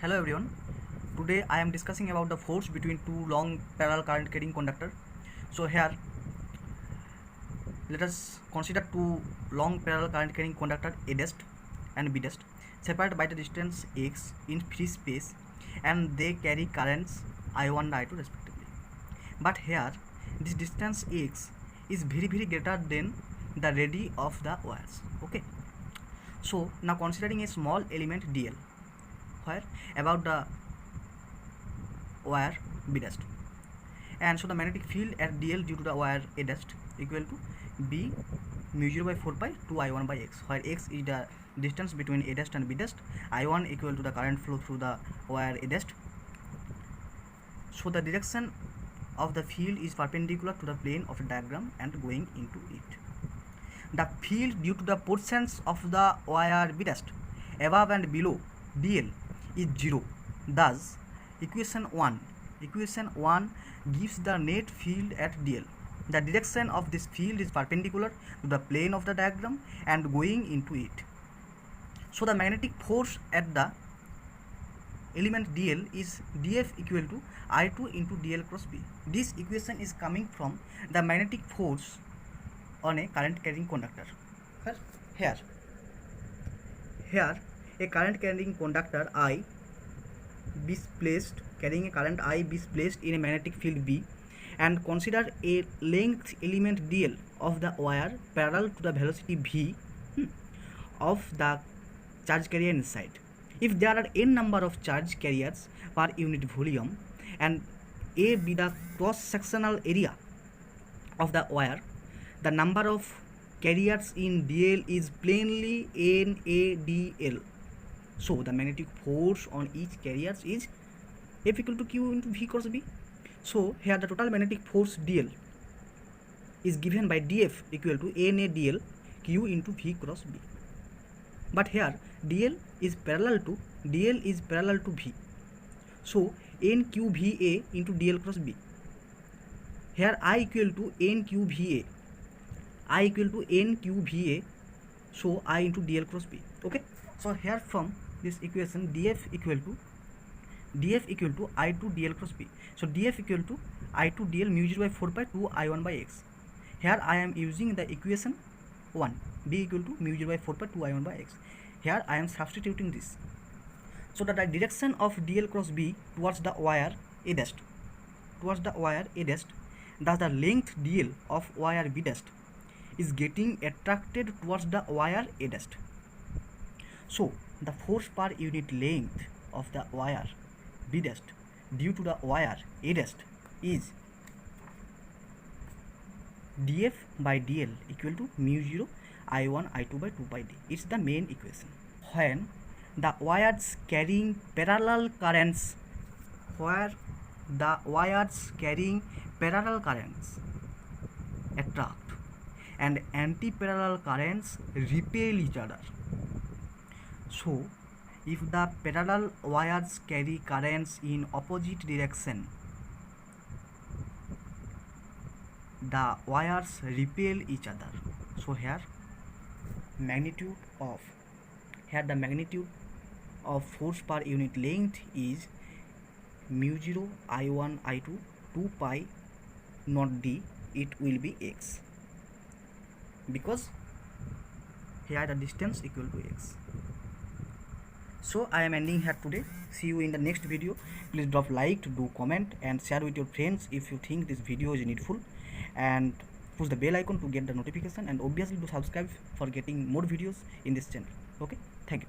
Hello everyone. Today I am discussing about the force between two long parallel current carrying conductor. So here let us consider two long parallel current carrying conductor A dash and B dash separated by the distance x in free space, and they carry currents I1 and I2 respectively. But here this distance x is very greater than the radii of the wires. Okay. So now considering a small element dl where about the wire B dash, and so the magnetic field at dl due to the wire A dash equal to B mu 0 by 4 pi 2 I1 by x, where x is the distance between A dash and B dash, I1 equal to the current flow through the wire A dash. So the direction of the field is perpendicular to the plane of the diagram and going into it. The field due to the portions of the wire B dash above and below dl is 0. Thus equation 1 gives the net field at dl. The direction of this field is perpendicular to the plane of the diagram and going into it. So the magnetic force at the element dl is df equal to I2 into dl cross B. This equation is coming from the magnetic force on a current carrying conductor. Here a current carrying conductor I is placed, carrying a current I is placed in a magnetic field B, and consider a length element dl of the wire parallel to the velocity v of the charge carrier inside. If there are n number of charge carriers per unit volume and A be the cross sectional area of the wire, the number of carriers in dl is plainly NAdl. So the magnetic force on each carrier is F equal to Q into V cross B. So here the total magnetic force dl is given by df equal to NAdl Q into V cross B. But here dl is parallel to V. So NQVA into dl cross B. Here I equal to NQVA. So I into dl cross B. Okay. So here from this equation df equal to I2 dl cross B. So df equal to I2 dl mu 0 by 4 pi 2 I1 by x. Here I am using the equation 1, d equal to mu 0 by 4 pi 2 I1 by x. Here I am substituting this. So that the direction of dl cross B towards the wire A dash, thus the length dl of wire B dash is getting attracted towards the wire A dash. So the force per unit length of the wire B dash due to the wire A dash is df by dl equal to mu 0 I1 I2 by 2 pi d. It's the main equation. When the wires carrying parallel currents, attract and anti-parallel currents repel each other. So if the parallel wires carry currents in opposite direction, the wires repel each other. So here the magnitude of force per unit length is mu 0 I1 I2 2 pi not d, it will be x, because here the distance equal to x. So I am ending here today. See you in the next video. Please drop like, do comment and share with your friends if you think this video is needful, and push the bell icon to get the notification, and obviously do subscribe for getting more videos in this channel. Okay, thank you.